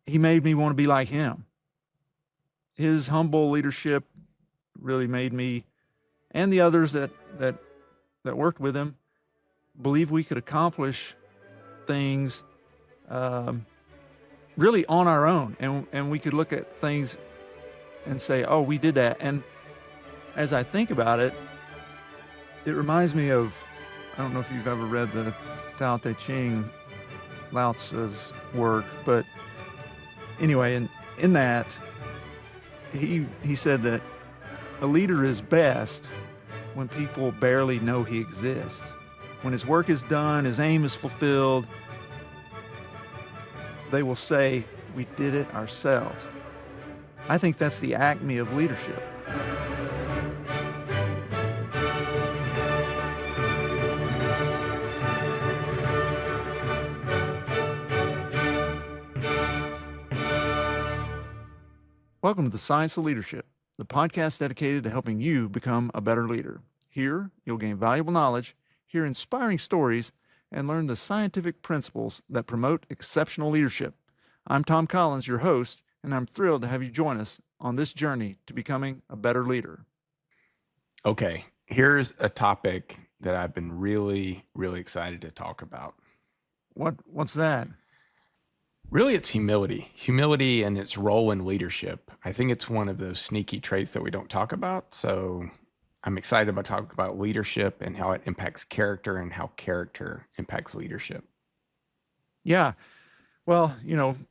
he made me want to be like him. His humble leadership really made me and the others that worked with him believe we could accomplish things really on our own, and we could look at things and say, oh, we did that. And as I think about it, it reminds me of, I don't know if you've ever read the Tao Te Ching, Lao Tzu's work, but anyway, in that, he said that a leader is best when people barely know he exists. When his work is done, his aim is fulfilled, they will say, we did it ourselves. I think that's the acme of leadership. Welcome to the Science of Leadership, the podcast dedicated to helping you become a better leader. Here, you'll gain valuable knowledge, hear inspiring stories, and learn the scientific principles that promote exceptional leadership. I'm Tom Collins, your host, and I'm thrilled to have you join us on this journey to becoming a better leader. Okay, here's a topic that I've been really excited to talk about. What's that? Really, it's humility. Humility and its role in leadership. I think it's one of those sneaky traits that we don't talk about. So I'm excited about talking about leadership and how it impacts character and how character impacts leadership. Yeah. Well,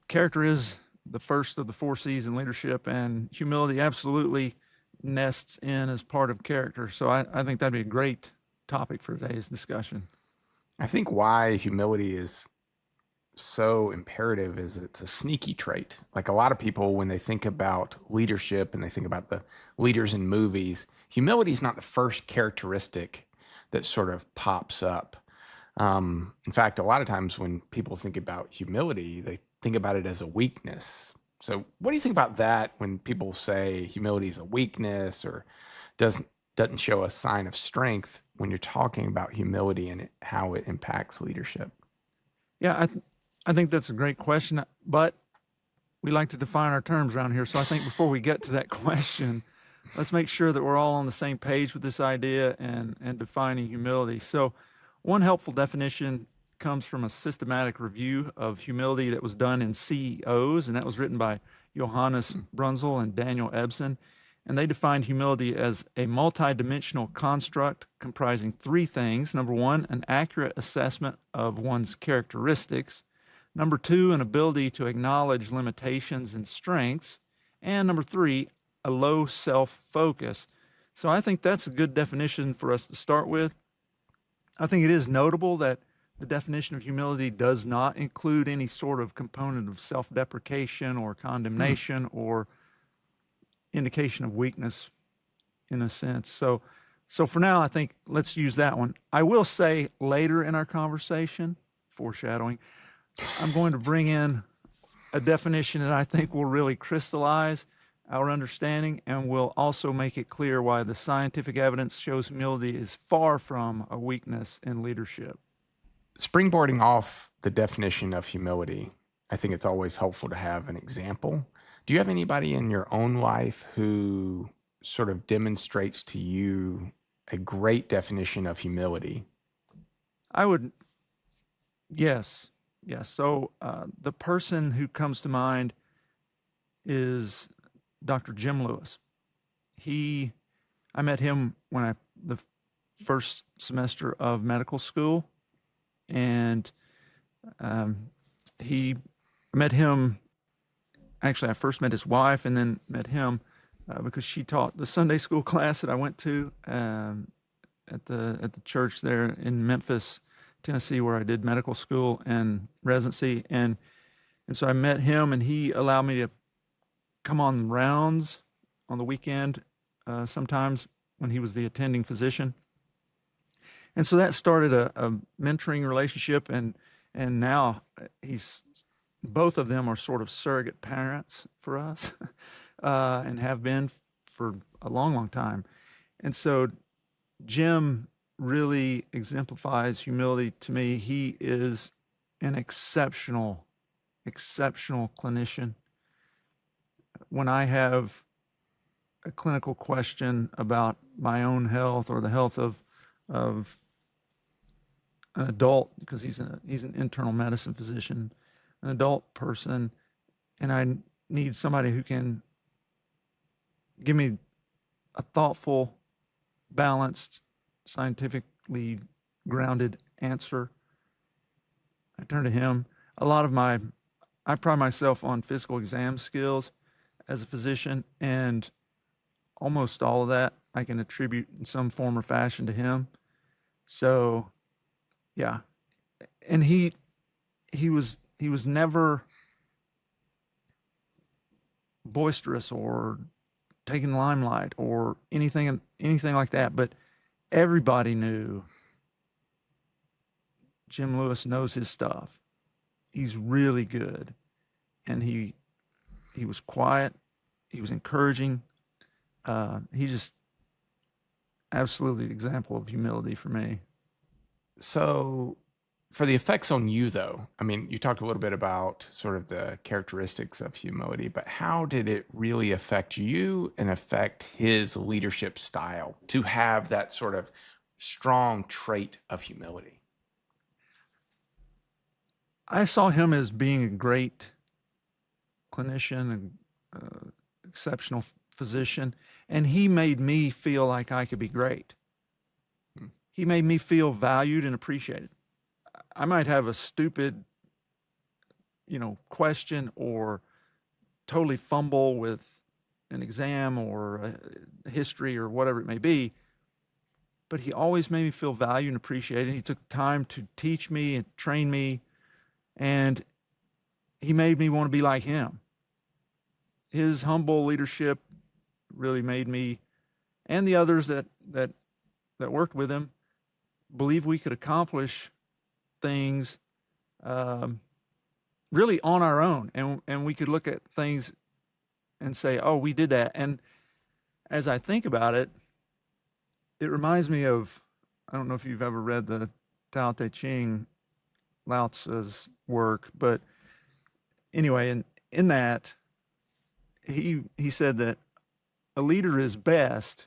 character is the first of the 4 C's in leadership, and humility absolutely nests in as part of character. So I think that'd be a great topic for today's discussion. I think why humility is so imperative is it's a sneaky trait. Like a lot of people, when they think about leadership and they think about the leaders in movies, humility is not the first characteristic that sort of pops up. In fact, a lot of times when people think about humility, they think about it as a weakness. So what do you think about that when people say humility is a weakness or doesn't show a sign of strength when you're talking about humility and how it impacts leadership? Yeah, I think that's a great question, but we like to define our terms around here. So I think before we get to that question, let's make sure that we're all on the same page with this idea and defining humility. So one helpful definition comes from a systematic review of humility that was done in CEOs, and that was written by Johannes Brunzel and Daniel Ebsen. And they defined humility as a multidimensional construct comprising 3 things. Number 1, an accurate assessment of one's characteristics. Number 2, an ability to acknowledge limitations and strengths. And number 3, a low self-focus. So I think that's a good definition for us to start with. I think it is notable that the definition of humility does not include any sort of component of self-deprecation or condemnation or indication of weakness in a sense. So for now, I think let's use that one. I will say later in our conversation, foreshadowing, I'm going to bring in a definition that I think will really crystallize our understanding and will also make it clear why the scientific evidence shows humility is far from a weakness in leadership. Springboarding off the definition of humility, I think it's always helpful to have an example. Do you have anybody in your own life who sort of demonstrates to you a great definition of humility? Yes. So the person who comes to mind is Dr. Jim Lewis. I met him when the first semester of medical school, and I met him. Actually, I first met his wife and then met him because she taught the Sunday school class that I went to at the church there in Memphis, Tennessee, where I did medical school and residency. And so I met him, and he allowed me to come on rounds on the weekend sometimes when he was the attending physician. And so that started a mentoring relationship, and now both of them are sort of surrogate parents for us and have been for a long time. And so Jim really exemplifies humility to me. He is an exceptional exceptional clinician. When I have a clinical question about my own health or the health of an adult, because he's an internal medicine physician, an adult person, and I need somebody who can give me a thoughtful, balanced, scientifically grounded answer, I turn to him. I pride myself on physical exam skills as a physician, and almost all of that I can attribute in some form or fashion to him. So, yeah, and he was never boisterous or taking limelight or anything like that. But everybody knew Jim Lewis knows his stuff. He's really good, and he was quiet. He was encouraging. He's just absolutely the example of humility for me. So, for the effects on you, though, I mean, you talked a little bit about sort of the characteristics of humility, but how did it really affect you and affect his leadership style to have that sort of strong trait of humility? I saw him as being a great clinician, an exceptional physician, and he made me feel like I could be great. He made me feel valued and appreciated. I might have a stupid, question or totally fumble with an exam or a history or whatever it may be, but he always made me feel valued and appreciated. He took time to teach me and train me, and he made me want to be like him. His humble leadership really made me and the others that worked with him believe we could accomplish things really on our own, and we could look at things and say, oh, we did that. And as I think about it, it reminds me of, I don't know if you've ever read the Tao Te Ching, Lao Tzu's work, but anyway, in that, he said that a leader is best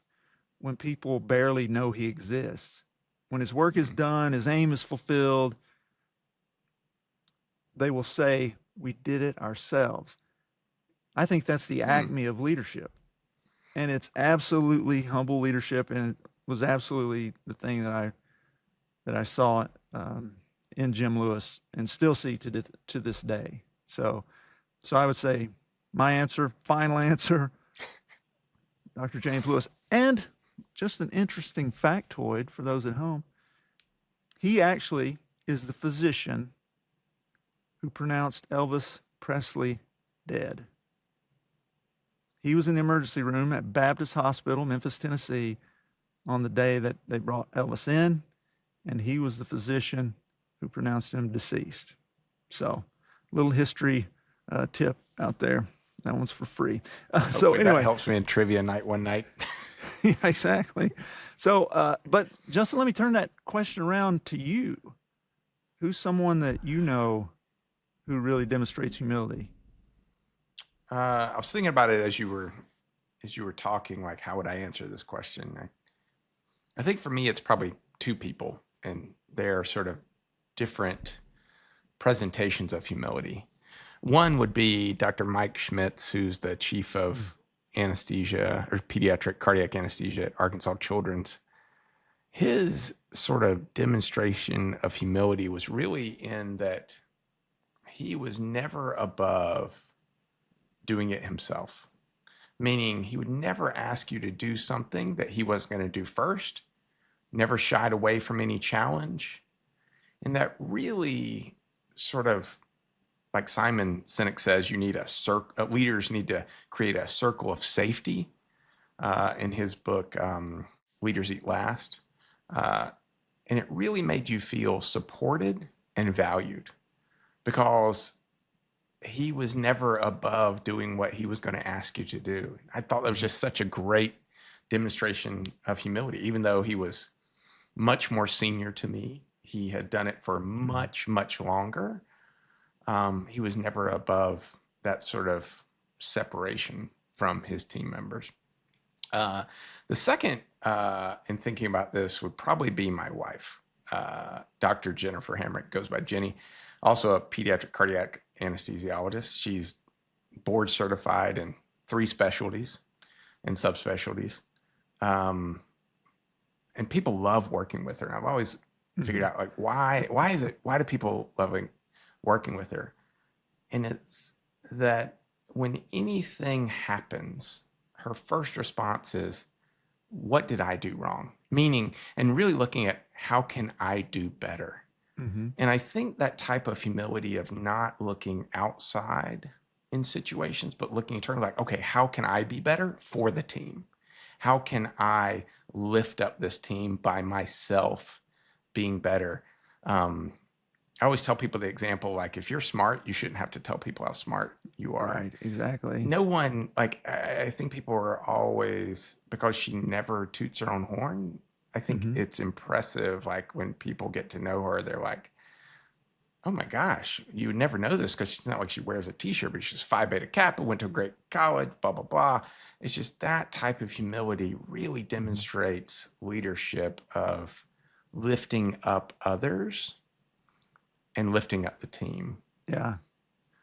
when people barely know he exists. When his work is done, his aim is fulfilled, they will say, we did it ourselves. I think that's the acme of leadership. And it's absolutely humble leadership, and it was absolutely the thing that I saw in Jim Lewis and still see to this day. So I would say my answer, final answer, Dr. James Lewis. And just an interesting factoid for those at home, he actually is the physician who pronounced Elvis Presley dead. He was in the emergency room at Baptist Hospital, Memphis, Tennessee, on the day that they brought Elvis in, and he was the physician who pronounced him deceased. So, little history tip out there. That one's for free. So anyway, that helps me in trivia night one night. Yeah, exactly. So, but Justin, let me turn that question around to you. Who's someone that you know who really demonstrates humility? I was thinking about it as you were talking, like how would I answer this question? I think for me, it's probably two people, and they're sort of different presentations of humility. One would be Dr. Mike Schmitz, who's the chief of anesthesia or pediatric cardiac anesthesia at Arkansas Children's. His sort of demonstration of humility was really in that he was never above doing it himself, meaning he would never ask you to do something that he wasn't going to do first, never shied away from any challenge. And that really sort of, like Simon Sinek says, you need leaders need to create a circle of safety in his book, Leaders Eat Last. And it really made you feel supported and valued because he was never above doing what he was going to ask you to do. I thought that was just such a great demonstration of humility, even though he was much more senior to me. He had done it for much, much longer. He was never above that sort of separation from his team members. Uh, the second, in thinking about this, would probably be my wife, Dr. Jennifer Hamrick, goes by Jenny, also a pediatric cardiac anesthesiologist. She's board certified in 3 specialties and subspecialties. Um, and people love working with her. And I've always figured out like why do people love working with her? And it's that when anything happens, her first response is, what did I do wrong? Meaning, and really looking at how can I do better? Mm-hmm. And I think that type of humility of not looking outside in situations, but looking internally, like, okay, how can I be better for the team? How can I lift up this team by myself being better? I always tell people the example, like, if you're smart, you shouldn't have to tell people how smart you are. Right, exactly. No one, like, I think people are always, because she never toots her own horn, I think Mm-hmm. it's impressive. Like, when people get to know her, they're like, oh my gosh, you would never know this, because she's not like she wears a t-shirt, but she's Phi Beta Kappa, went to a great college, blah, blah, blah. It's just that type of humility really demonstrates leadership of lifting up others and lifting up the team. Yeah,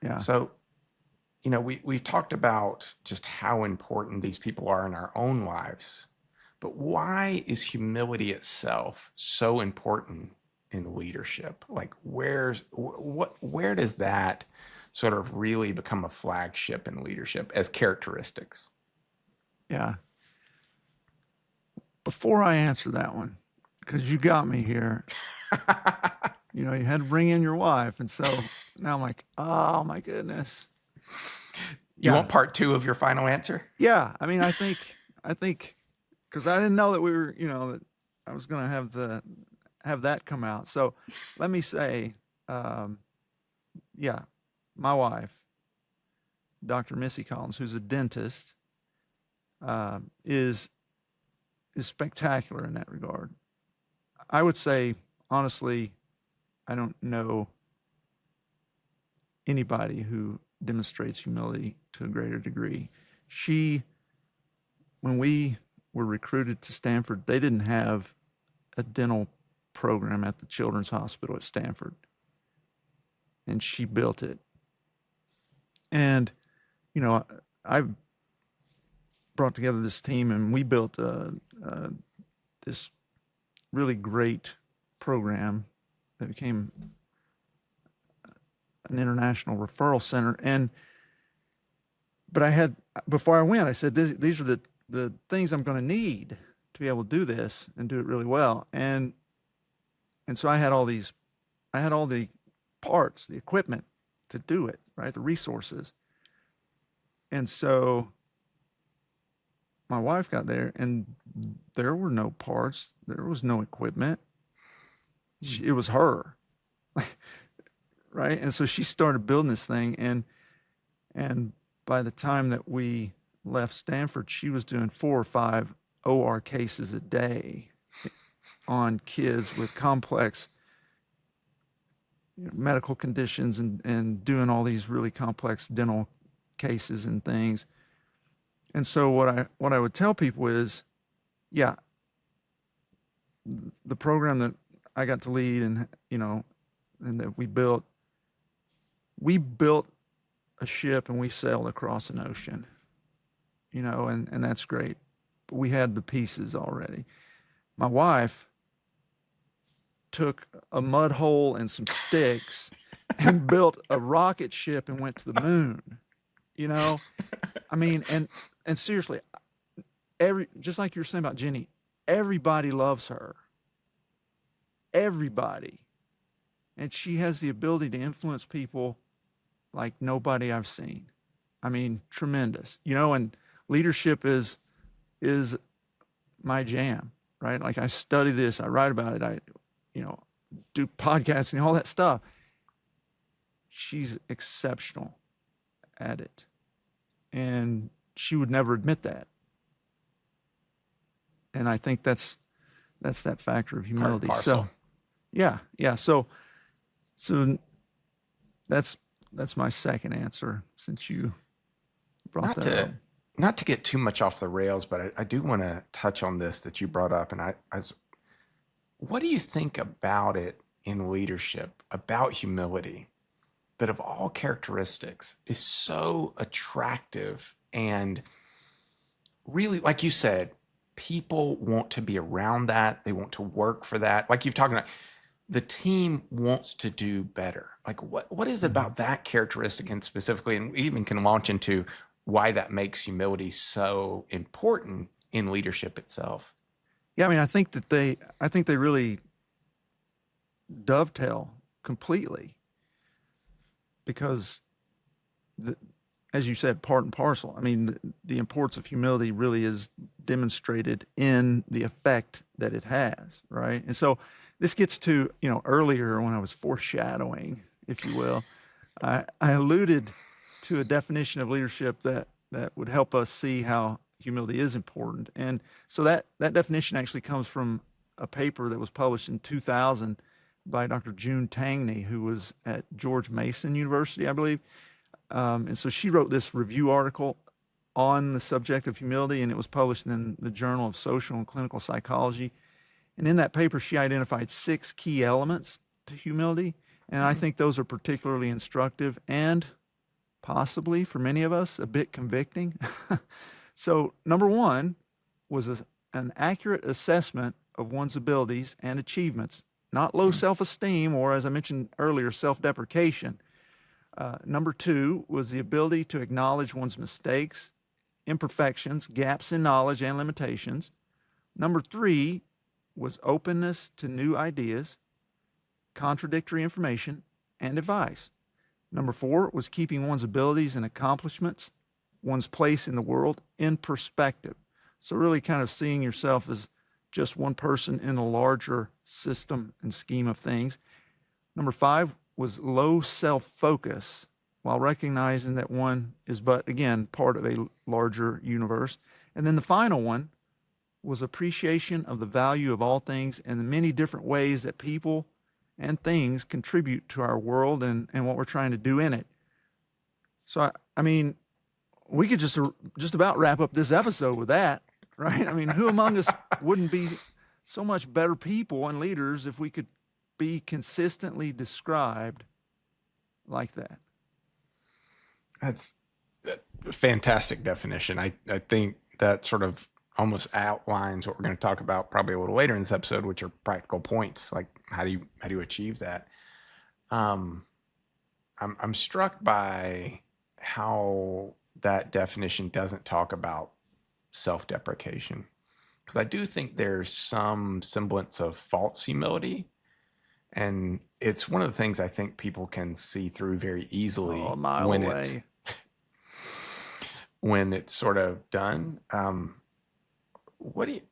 yeah, So, you know, we've talked about just how important these people are in our own lives, but why is humility itself so important in leadership? Like, where does that sort of really become a flagship in leadership as characteristics? yeah. Before I answer that one, because you got me here, you know, you had to bring in your wife. And so now I'm like, oh my goodness. You Yeah. want part 2 of your final answer? Yeah. I mean, I think, because I didn't know that we were, you know, that I was going to have that come out. So let me say, um, yeah, my wife, Dr. Missy Collins, who's a dentist, uh, is spectacular in that regard. I would say, honestly, I don't know anybody who demonstrates humility to a greater degree. She, when we were recruited to Stanford, they didn't have a dental program at the Children's Hospital at Stanford, and she built it. And you know, I brought together this team, and we built this really great program that became an international referral center. And but I had, before I went, I said these are the things I'm going to need to be able to do this and do it really well. And so I had all the parts, the equipment to do it, right? The resources. And so my wife got there, and there were no parts, there was no equipment. It was her, right? And so she started building this thing, and by the time that we left Stanford, she was doing 4 or 5 OR cases a day on kids with complex, you know, medical conditions, and doing all these really complex dental cases and things. And so what I would tell people is, yeah, the program that I got to lead, and you know, and that we built a ship and we sailed across an ocean, you know, and that's great. But we had the pieces already. My wife took a mud hole and some sticks and built a rocket ship and went to the moon. You know, I mean, and seriously, just like you were saying about Jenny, everybody loves her. Everybody. And she has the ability to influence people like nobody I've seen. I mean, tremendous. You know, and leadership is my jam, right? Like, I study this, I write about it, I, you know, do podcasting, all that stuff. She's exceptional at it. And she would never admit that. And I think that's that factor of humility. So yeah. So that's that's my second answer since you brought Not that up. to not to get too much off the rails, but I do want to touch on this that you brought up, and what do you think about it in leadership, about humility, that of all characteristics is so attractive and really, like you said, people want to be around that. They want to work for that. Like you've talked about, the team wants to do better. Like what is it Mhm. about that characteristic and specifically, and we even can launch into why that makes humility so important in leadership itself. Yeah, I mean, I think they really dovetail completely because the, as you said, part and parcel. I mean, the importance of humility really is demonstrated in the effect that it has, right? And so this gets to, earlier when I was foreshadowing, if you will, I alluded to a definition of leadership that would help us see how humility is important. And so that definition actually comes from a paper that was published in 2000 by Dr. June Tangney, who was at George Mason University, I believe. And so she wrote this review article on the subject of humility, and it was published in the Journal of Social and Clinical Psychology. And in that paper, she identified 6 key elements to humility. And I think those are particularly instructive and possibly for many of us a bit convicting. So, number one was an accurate assessment of one's abilities and achievements, not low self esteem or, as I mentioned earlier, self deprecation. Number two was the ability to acknowledge one's mistakes, imperfections, gaps in knowledge, and limitations. Number three was openness to new ideas, contradictory information, and advice. Number four was keeping one's abilities and accomplishments, one's place in the world, in perspective. So, really kind of seeing yourself as just one person in a larger system and scheme of things. Number five was low self focus while recognizing that one is but, again, part of a larger universe. And then the final one was appreciation of the value of all things and the many different ways that people and things contribute to our world and what we're trying to do in it. So, I mean, we could just about wrap up this episode with that, right? I mean, who among us wouldn't be so much better people and leaders if we could be consistently described like that? That's a fantastic definition. I think that sort of almost outlines what we're going to talk about probably a little later in this episode, which are practical points. Like how do you achieve that? I'm struck by how that definition doesn't talk about self-deprecation, because I do think there's some semblance of false humility, and it's one of the things I think people can see through very easily Oh, a mile when away. it's sort of done. What do you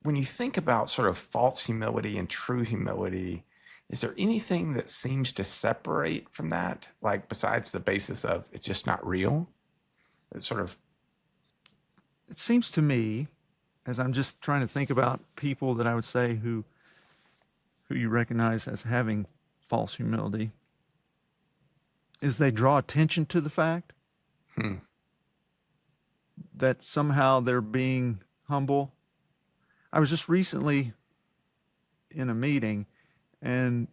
when you think about sort of false humility and true humility, is there anything that seems to separate from that, like besides the basis of it's just not real? It's sort of It seems to me, as I'm just trying to think about people that I would say who you recognize as having false humility, is they draw attention to the fact hmm, that somehow they're being humble. I was just recently in a meeting and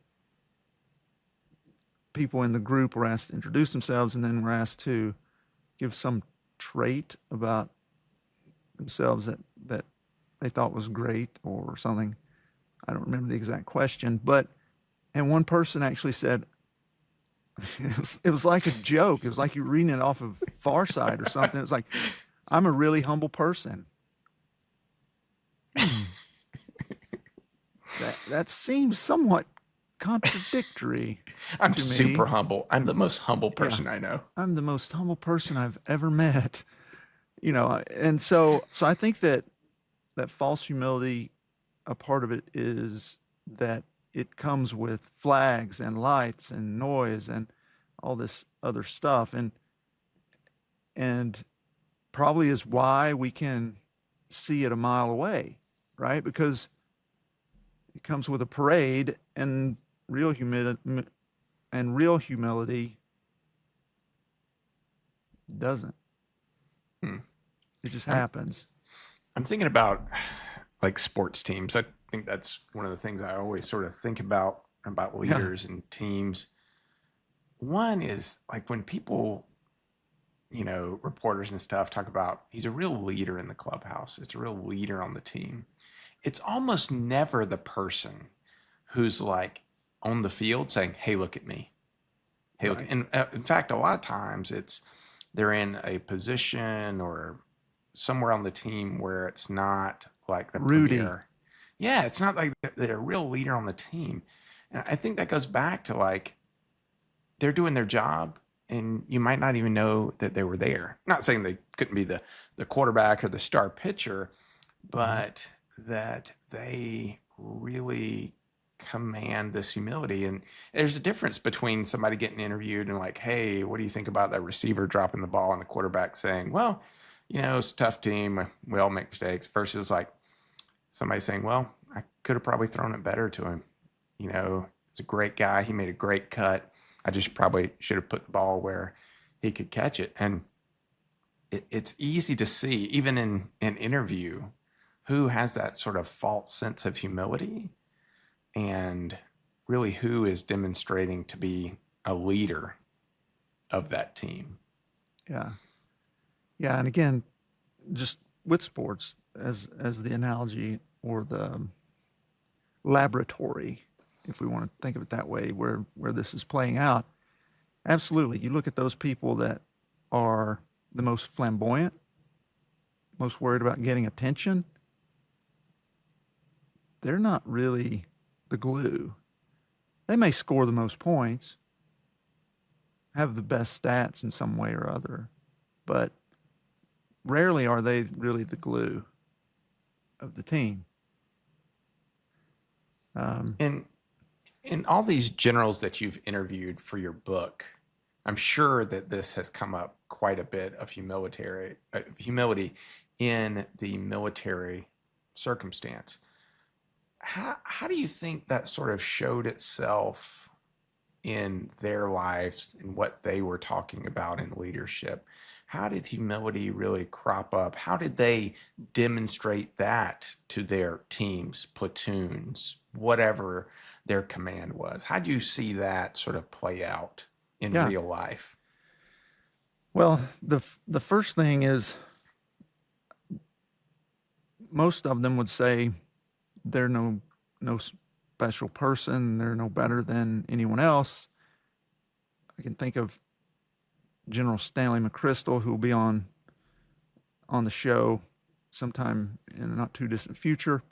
people in the group were asked to introduce themselves and then were asked to give some trait about themselves that they thought was great or something. I don't remember the exact question, and one person actually said, it was like a joke. It was like you were reading it off of Far Side or something. It was like, I'm a really humble person. Hmm. That seems somewhat contradictory I'm to super me. humble. I'm the most humble Yeah, person I know. I'm the most humble person I've ever met. And so I think that false humility, a part of it is that it comes with flags and lights and noise and all this other stuff, and probably is why we can see it a mile away, right? Because it comes with a parade, and real And real humility doesn't. Hmm. It just I'm happens. I'm thinking about like sports teams. I think that's one of the things I always sort of think about Yeah. leaders and teams. One is like when people, reporters and stuff talk about he's a real leader in the clubhouse. It's a real leader on the team. It's almost never the person who's like on the field saying, "Hey, look at me. Hey, look." Right. And in fact, a lot of times they're in a position or somewhere on the team where it's not like the Rudy. premier. Yeah, it's not like they're a real leader on the team. And I think that goes back to like they're doing their job and you might not even know that they were there. Not saying they couldn't be the quarterback or the star pitcher, Mhm. but that they really command this humility. And there's a difference between somebody getting interviewed and like, hey, what do you think about that receiver dropping the ball and the quarterback saying, well, it's a tough team. We all make mistakes versus like somebody saying, well, I could have probably thrown it better to him. It's a great guy. He made a great cut. I just probably should have put the ball where he could catch it. And it's easy to see, even in an interview, who has that sort of false sense of humility and really who is demonstrating to be a leader of that team. Yeah. Yeah. And again, just with sports as the analogy or the laboratory, if we want to think of it that way, where this is playing out. Absolutely. You look at those people that are the most flamboyant, most worried about getting attention, they're not really the glue. They may score the most points, have the best stats in some way or other, but rarely are they really the glue of the team. Um, And in all these generals that you've interviewed for your book, I'm sure that this has come up quite a bit of humility in the military circumstance. How do you think that sort of showed itself in their lives and what they were talking about in leadership? How did humility really crop up? How did they demonstrate that to their teams, platoons, whatever their command was? How do you see that sort of play out in yeah. real life? Well, the first thing is most of them would say they're no special person. They're no better than anyone else. I can think of General Stanley McChrystal, who will be on the show sometime in the not too distant future,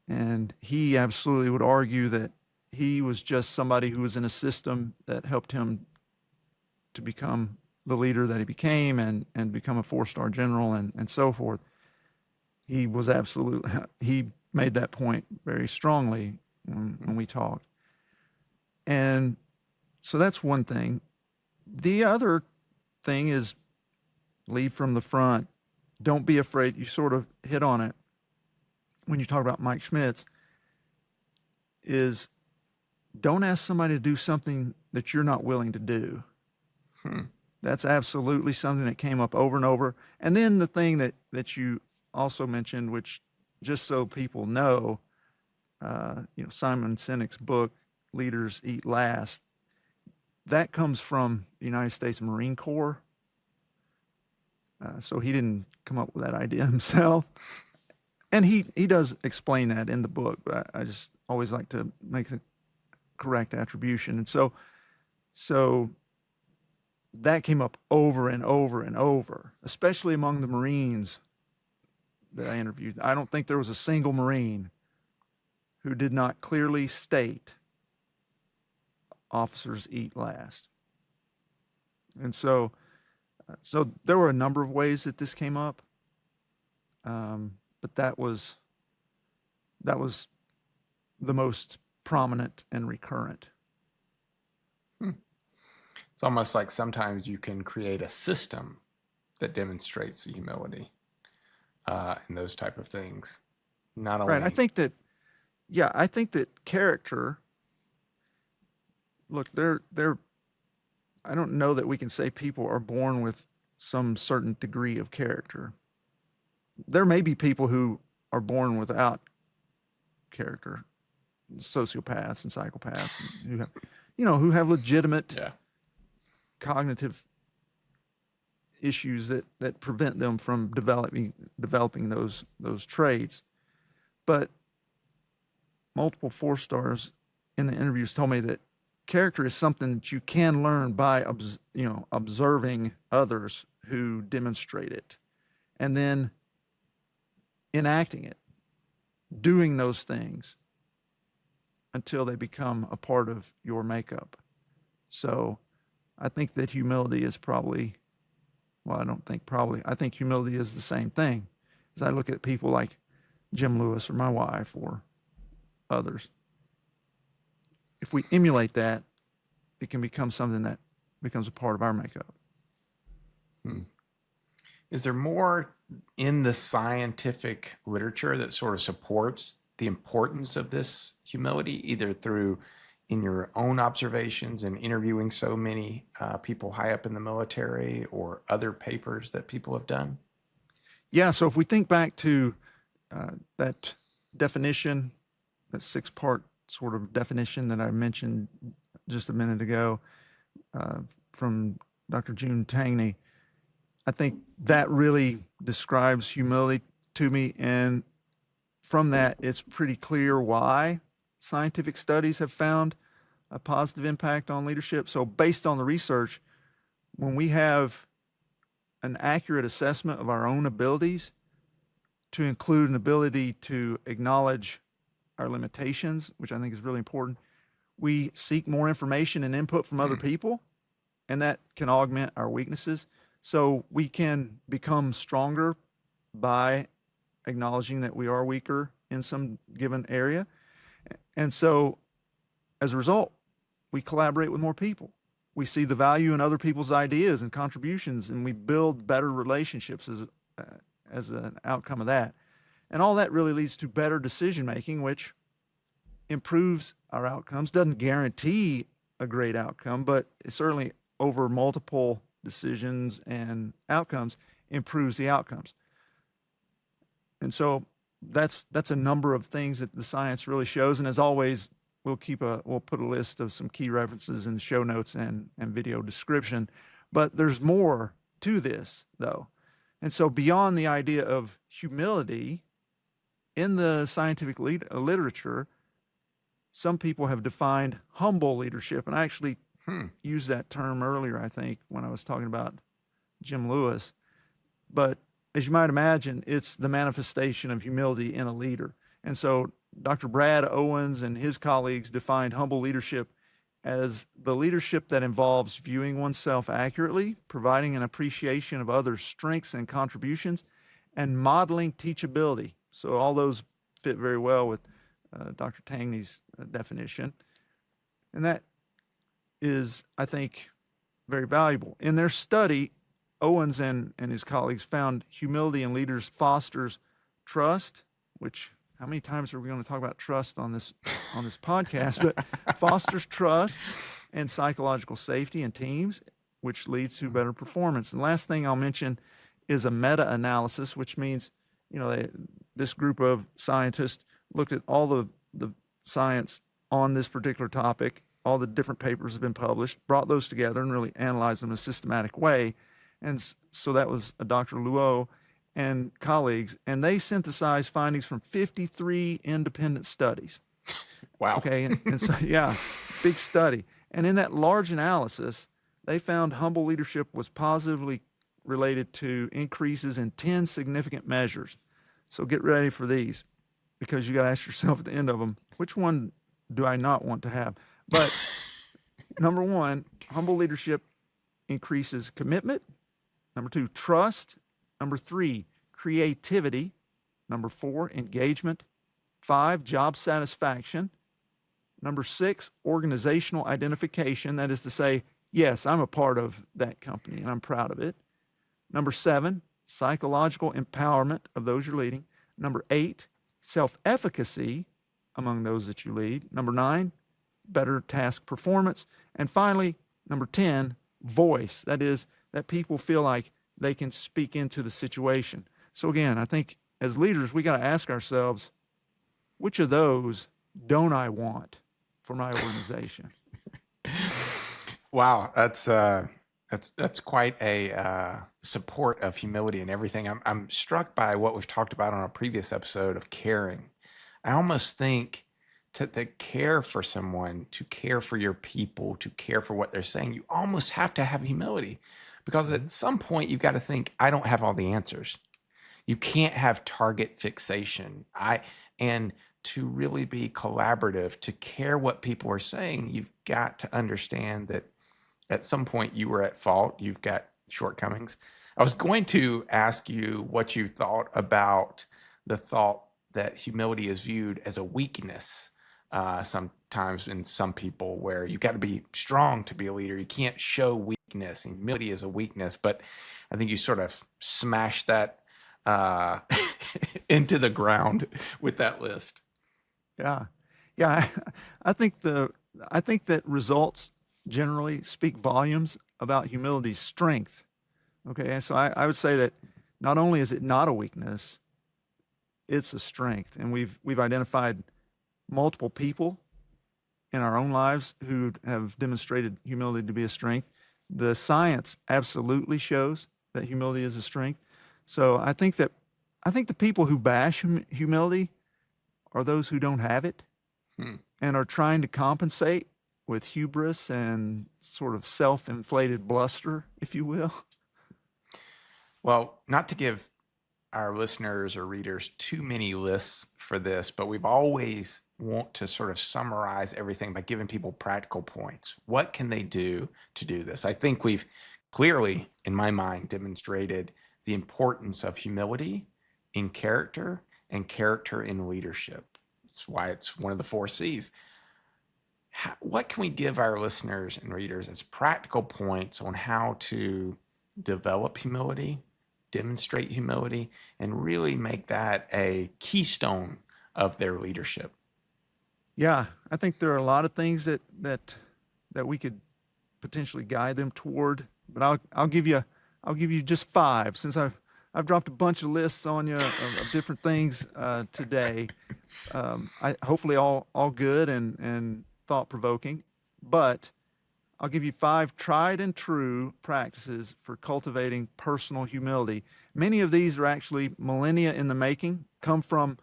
and he absolutely would argue that he was just somebody who was in a system that helped him to become the leader that he became and become a four-star general and so forth. He was absolutely he made that point very strongly when we talked, and so that's one thing. The other thing is lead from the front. Don't be afraid. You sort of hit on it when you talk about Mike Schmitz. Is don't ask somebody to do something that you're not willing to do. Hmm. That's absolutely something that came up over and over. And then the thing that you also mentioned, which just so people know, Simon Sinek's book, Leaders Eat Last, that comes from the United States Marine Corps. So he didn't come up with that idea himself. And he does explain that in the book, but I just always like to make the correct attribution. And so that came up over and over and over, especially among the Marines that I interviewed. I don't think there was a single Marine who did not clearly state officers eat last. And so there were a number of ways that this came up, but that was the most prominent and recurrent. Hmm. It's almost like sometimes you can create a system that demonstrates the humility and those type of things. Not Right. only I think that character look, they're I don't know that we can say people are born with some certain degree of character. There may be people who are born without character, sociopaths and psychopaths, who have, who have legitimate Yeah. cognitive issues that prevent them from developing those traits. But multiple 4 stars in the interviews told me that character is something that you can learn by observing others who demonstrate it, and then enacting it, doing those things until they become a part of your makeup. So I think that humility is probably, well, I don't think probably, I think humility is the same thing. As I look at people like Jim Lewis or my wife or others, if we emulate that, it can become something that becomes a part of our makeup. Is there more in the scientific literature that sort of supports the importance of this humility, either through in your own observations and interviewing so many people high up in the military, or other papers that people have done? Yeah, so if we think back to that definition, that 6-part sort of definition that I mentioned just a minute ago from Dr. June Tangney, I think that really describes humility to me. And from that, it's pretty clear why scientific studies have found a positive impact on leadership. So based on the research, when we have an accurate assessment of our own abilities, to include an ability to acknowledge our limitations, which I think is really important, we seek more information and input from other people, and that can augment our weaknesses. So we can become stronger by acknowledging that we are weaker in some given area. And so as a result, we collaborate with more people. We see the value in other people's ideas and contributions, and we build better relationships as an outcome of that. And all that really leads to better decision making, which improves our outcomes. Doesn't guarantee a great outcome, but it certainly, over multiple decisions and outcomes, improves the outcomes. And so that's a number of things that the science really shows. And as always, we'll put a list of some key references in the show notes and video description. But there's more to this, though. And so beyond the idea of humility, in the scientific literature, some people have defined humble leadership. And I actually used that term earlier, I think, when I was talking about Jim Lewis. But as you might imagine, it's the manifestation of humility in a leader. And so Dr. Brad Owens and his colleagues defined humble leadership as the leadership that involves viewing oneself accurately, providing an appreciation of others' strengths and contributions, and modeling teachability. So all those fit very well with Dr. Tangney's definition. And that is, I think, very valuable. In their study, Owens and his colleagues found humility in leaders fosters trust, which, how many times are we going to talk about trust on this podcast? But fosters trust and psychological safety in teams, which leads to better performance. And last thing I'll mention is a meta-analysis, which means, this group of scientists looked at all the science on this particular topic, all the different papers have been published, brought those together and really analyzed them in a systematic way. And so that was Dr. Luo and colleagues, and they synthesized findings from 53 independent studies. Wow. Okay, and so, yeah, big study. And in that large analysis, they found humble leadership was positively related to increases in 10 significant measures. So get ready for these, because you got to ask yourself at the end of them, which one do I not want to have? But number one, humble leadership increases commitment. Number 2, trust. Number 3, creativity. Number 4, engagement. 5, job satisfaction. Number 6, organizational identification. That is to say, yes, I'm a part of that company and I'm proud of it. Number 7, psychological empowerment of those you're leading. Number 8, self-efficacy among those that you lead. Number 9, better task performance. And finally, number 10, voice. That is, that people feel like they can speak into the situation. So again, I think as leaders, we got to ask ourselves, which of those don't I want for my organization? Wow, that's quite a support of humility and everything. I'm struck by what we've talked about on a previous episode of caring. I almost think to care for someone, to care for your people, to care for what they're saying, you almost have to have humility, because at some point you've got to think, I don't have all the answers. You can't have target fixation. And to really be collaborative, to care what people are saying, you've got to understand that at some point you were at fault. You've got shortcomings. I was going to ask you what you thought about the thought that humility is viewed as a weakness sometimes in some people, where you got to be strong to be a leader. You can't show weakness. And humility is a weakness. But I think you sort of smashed that into the ground with that list. Yeah. Yeah. I think that results generally speak volumes about humility's strength. Okay. And so I would say that not only is it not a weakness, it's a strength. And we've identified multiple people in our own lives who have demonstrated humility to be a strength. The science absolutely shows that humility is a strength. So I think the people who bash humility are those who don't have it and are trying to compensate with hubris and sort of self-inflated bluster, if you will. Well, not to give our listeners or readers too many lists for this, but we've always want to sort of summarize everything by giving people practical points. What can they do to do this? I think we've clearly, in my mind, demonstrated the importance of humility in character and character in leadership. That's why it's one of the 4 C's. What can we give our listeners and readers as practical points on how to develop humility, demonstrate humility, and really make that a keystone of their leadership? Yeah, I think there are a lot of things that we could potentially guide them toward, but I'll give you just 5, since I've dropped a bunch of lists on you of different things today. Hopefully all good and thought provoking, but I'll give you 5 tried and true practices for cultivating personal humility. Many of these are actually millennia in the making, come from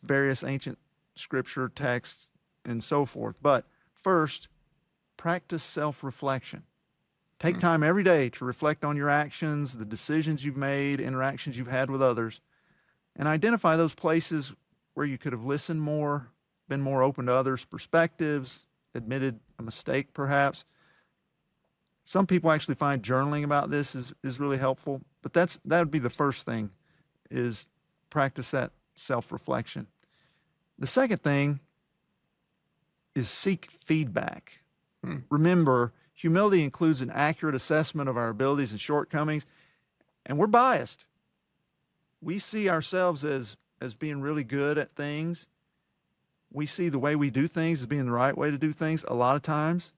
various ancient scripture texts and so forth. But first, practice self-reflection. Take time every day to reflect on your actions, the decisions you've made, interactions you've had with others, and identify those places where you could have listened more, been more open to others' perspectives, admitted a mistake perhaps. Some people actually find journaling about this is really helpful, but that would be the first thing, is practice that self-reflection. The second thing is seek feedback. Remember, humility includes an accurate assessment of our abilities and shortcomings, and we're biased. We see ourselves as being really good at things. We see the way we do things as being the right way to do things a lot of times,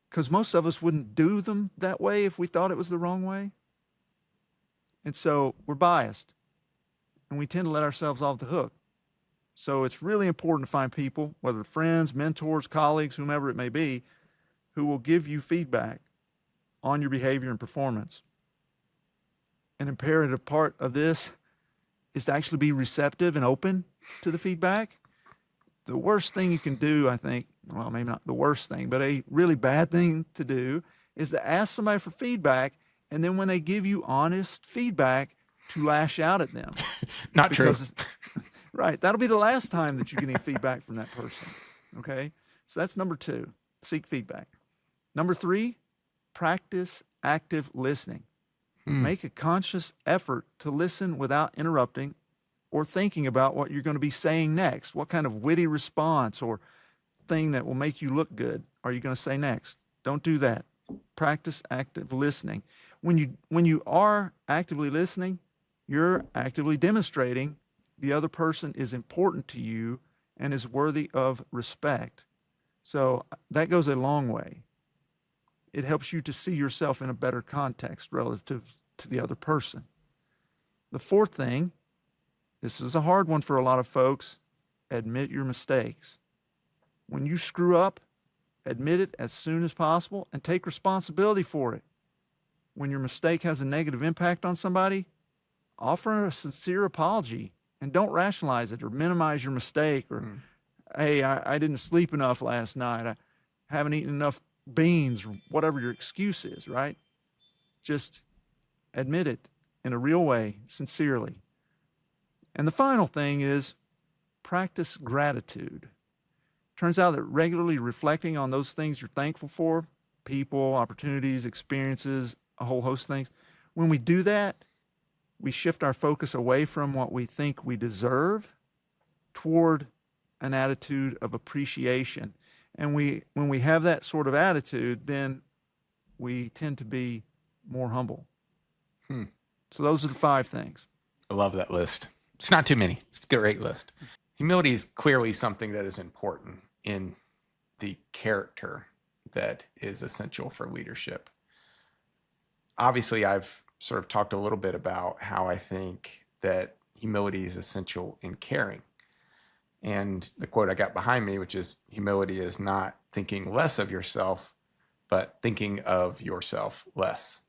because most of us wouldn't do them that way if we thought it was the wrong way. And so we're biased, and we tend to let ourselves off the hook. So it's really important to find people, whether friends, mentors, colleagues, whomever it may be, who will give you feedback on your behavior and performance. An imperative part of this is to actually be receptive and open to the feedback. The worst thing you can do, I think, well, maybe not the worst thing, but a really bad thing to do is to ask somebody for feedback, and then when they give you honest feedback, to lash out at them. Not true. Right. That'll be the last time that you get any feedback from that person. Okay. So that's number 2, seek feedback. Number 3, practice active listening. Make a conscious effort to listen without interrupting or thinking about what you're going to be saying next. What kind of witty response or thing that will make you look good are you going to say next? Don't do that. Practice active listening. When you are actively listening, you're actively demonstrating the other person is important to you and is worthy of respect. So that goes a long way. It helps you to see yourself in a better context relative to the other person. The fourth thing, this is a hard one for a lot of folks, admit your mistakes. When you screw up, admit it as soon as possible and take responsibility for it. When your mistake has a negative impact on somebody, offer a sincere apology and don't rationalize it or minimize your mistake or, hey, I didn't sleep enough last night. I haven't eaten enough beans, or whatever your excuse is, right? Just admit it in a real way, sincerely. And the final thing is practice gratitude. Turns out that regularly reflecting on those things you're thankful for, people, opportunities, experiences, a whole host of things, when we do that, we shift our focus away from what we think we deserve toward an attitude of appreciation. And when we have that sort of attitude, then we tend to be more humble. So those are the 5 things. I love that list. It's not too many. It's a great list. Humility is clearly something that is important in the character that is essential for leadership. Obviously, I've sort of talked a little bit about how I think that humility is essential in caring. And the quote I got behind me, which is humility is not thinking less of yourself, but thinking of yourself less.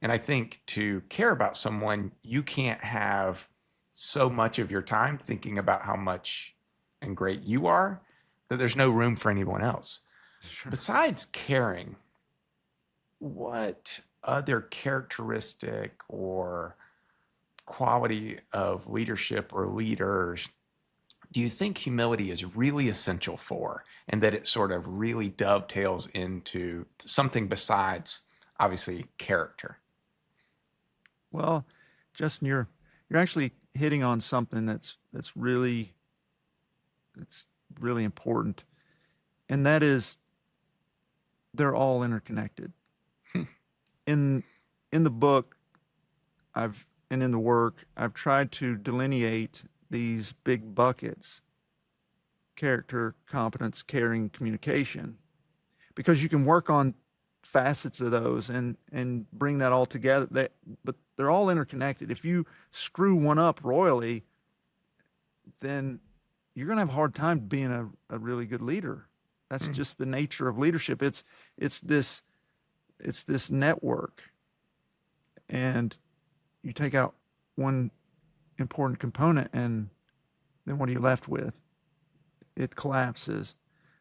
And I think to care about someone, you can't have so much of your time thinking about how much and great you are that there's no room for anyone else. Sure. Besides caring, what other characteristic or quality of leadership or leaders do you think humility is really essential for, and that it sort of really dovetails into something besides, obviously, character? Well, Justin, you're actually hitting on something that's really important, and that is they're all interconnected. In the book, and in the work, I've tried to delineate these big buckets: character, competence, caring, communication, because you can work on facets of those and bring that all together. But they're all interconnected. If you screw one up royally, then you're going to have a hard time being a really good leader. That's just the nature of leadership. It's this network, and you take out one important component, and then what are you left with? It collapses.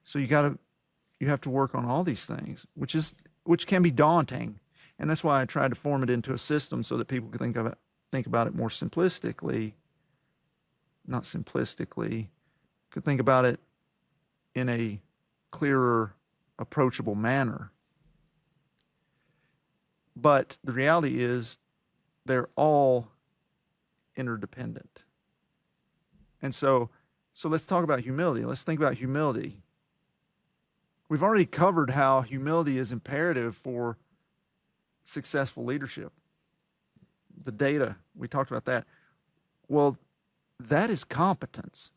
So you have to work on all these things, which can be daunting. And that's why I tried to form it into a system so that people could think about it more simplistically. Not simplistically, could think about it in a clearer, approachable manner. But the reality is they're all interdependent. And so let's talk about humility. Let's think about humility. We've already covered how humility is imperative for successful leadership. The data, we talked about that. Well, that is competence.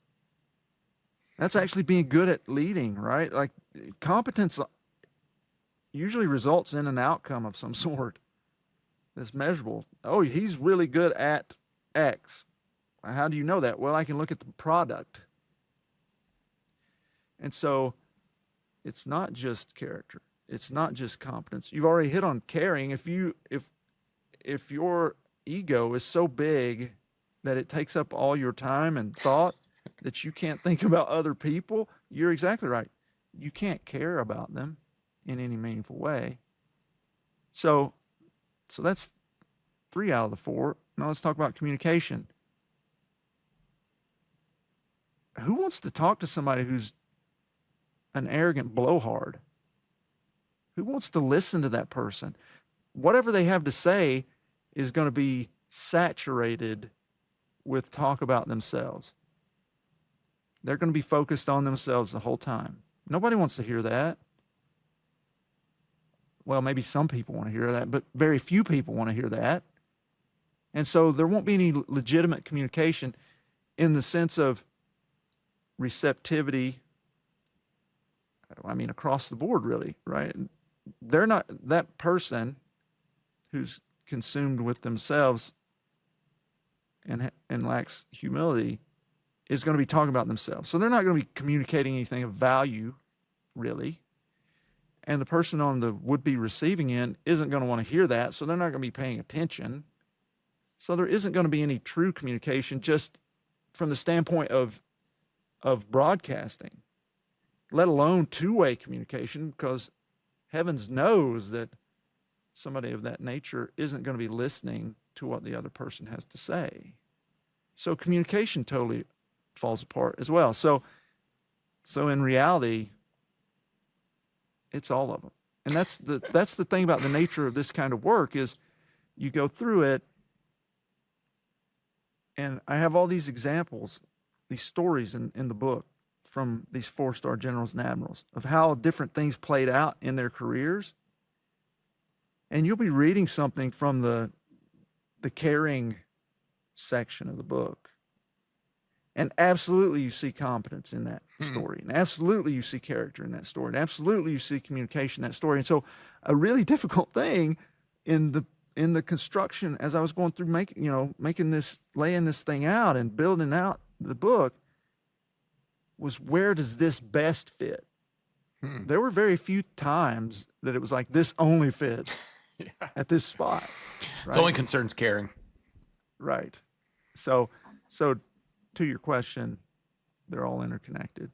That's actually being good at leading, right? Like, competence usually results in an outcome of some sort that's measurable. Oh, he's really good at X. How do you know that? Well, I can look at the product. And so it's not just character. It's not just competence. You've already hit on caring. If your ego is so big that it takes up all your time and thought that you can't think about other people, you're exactly right. You can't care about them in any meaningful way. So that's 3 out of the 4. Now let's talk about communication. Who wants to talk to somebody who's an arrogant blowhard? Who wants to listen to that person? Whatever they have to say is going to be saturated with talk about themselves. They're going to be focused on themselves the whole time. Nobody wants to hear that. Well, maybe some people want to hear that, but very few people want to hear that. And so there won't be any legitimate communication in the sense of receptivity, I mean, across the board, really, right? They're not, that person who's consumed with themselves and lacks humility is going to be talking about themselves. So they're not going to be communicating anything of value, really. And the person on the would-be receiving end isn't going to want to hear that, so they're not going to be paying attention. So there isn't going to be any true communication just from the standpoint of broadcasting, let alone two-way communication, because heavens knows that somebody of that nature isn't going to be listening to what the other person has to say. So communication totally falls apart as well. So in reality, it's all of them. And that's the thing about the nature of this kind of work is you go through it, and I have all these examples, these stories in the book from these 4-star generals and admirals of how different things played out in their careers. And you'll be reading something from the caring section of the book. And absolutely you see competence in that story. And absolutely you see character in that story. And absolutely you see communication in that story. And so a really difficult thing in the construction, as I was going through laying this thing out and building out the book, was where does this best fit? There were very few times that it was like, this only fits at this spot. Right? It only concerns caring. Right. So to your question, they're all interconnected.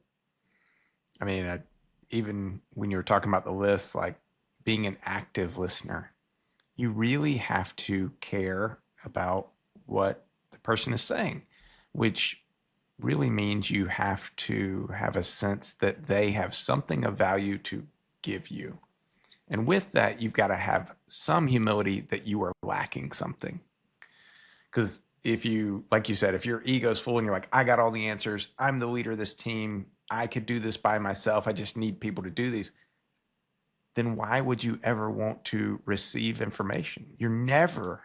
I mean, even when you were talking about the list, like being an active listener, you really have to care about what the person is saying, which really means you have to have a sense that they have something of value to give you. And with that, you've got to have some humility that you are lacking something. Because if you, like you said, if your ego's full and you're like, I got all the answers, I'm the leader of this team, I could do this by myself, I just need people to do these, then why would you ever want to receive information? You're never,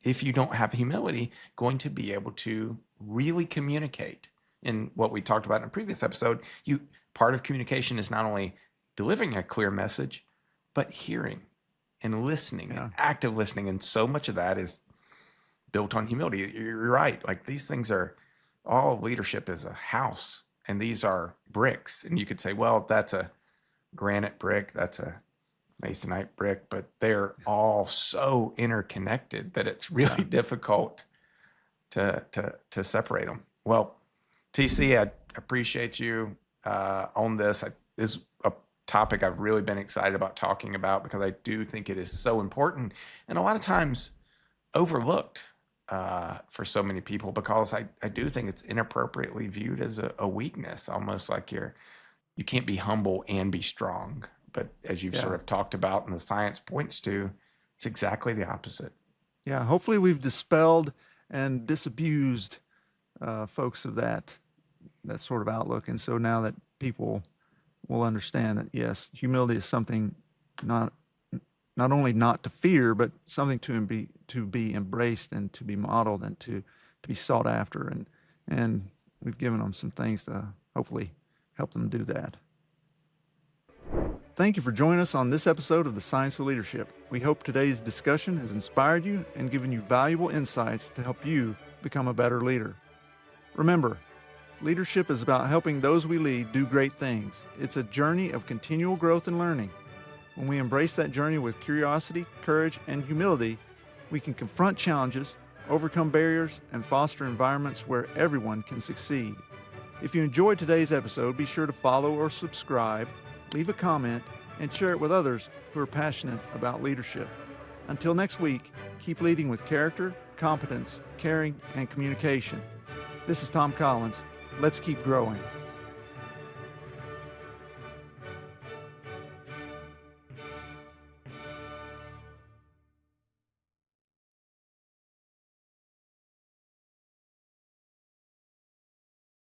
if you don't have humility, going to be able to really communicate. In what we talked about in a previous episode, part of communication is not only delivering a clear message, but hearing and listening and active listening. And so much of that is built on humility. You're right. Like these things are, all of leadership is a house, and these are bricks. And you could say, well, that's a granite brick, that's a masonite brick, but they're all so interconnected that it's really difficult to separate them. Well, TC, I appreciate you on this. This is a topic I've really been excited about talking about because I do think it is so important and a lot of times overlooked for so many people, because I do think it's inappropriately viewed as a weakness, almost like you can't be humble and be strong. But as you've sort of talked about and the science points to, it's exactly the opposite. Yeah, hopefully we've dispelled and disabused folks of that sort of outlook. And so now that people will understand that, yes, humility is something not only not to fear, but something to be embraced and to be modeled and to be sought after. And we've given them some things to hopefully help them do that. Thank you for joining us on this episode of The Science of Leadership. We hope today's discussion has inspired you and given you valuable insights to help you become a better leader. Remember, leadership is about helping those we lead do great things. It's a journey of continual growth and learning. When we embrace that journey with curiosity, courage, and humility, we can confront challenges, overcome barriers, and foster environments where everyone can succeed. If you enjoyed today's episode, be sure to follow or subscribe, leave a comment, and share it with others who are passionate about leadership. Until next week, keep leading with character, competence, caring, and communication. This is Tom Collins. Let's keep growing.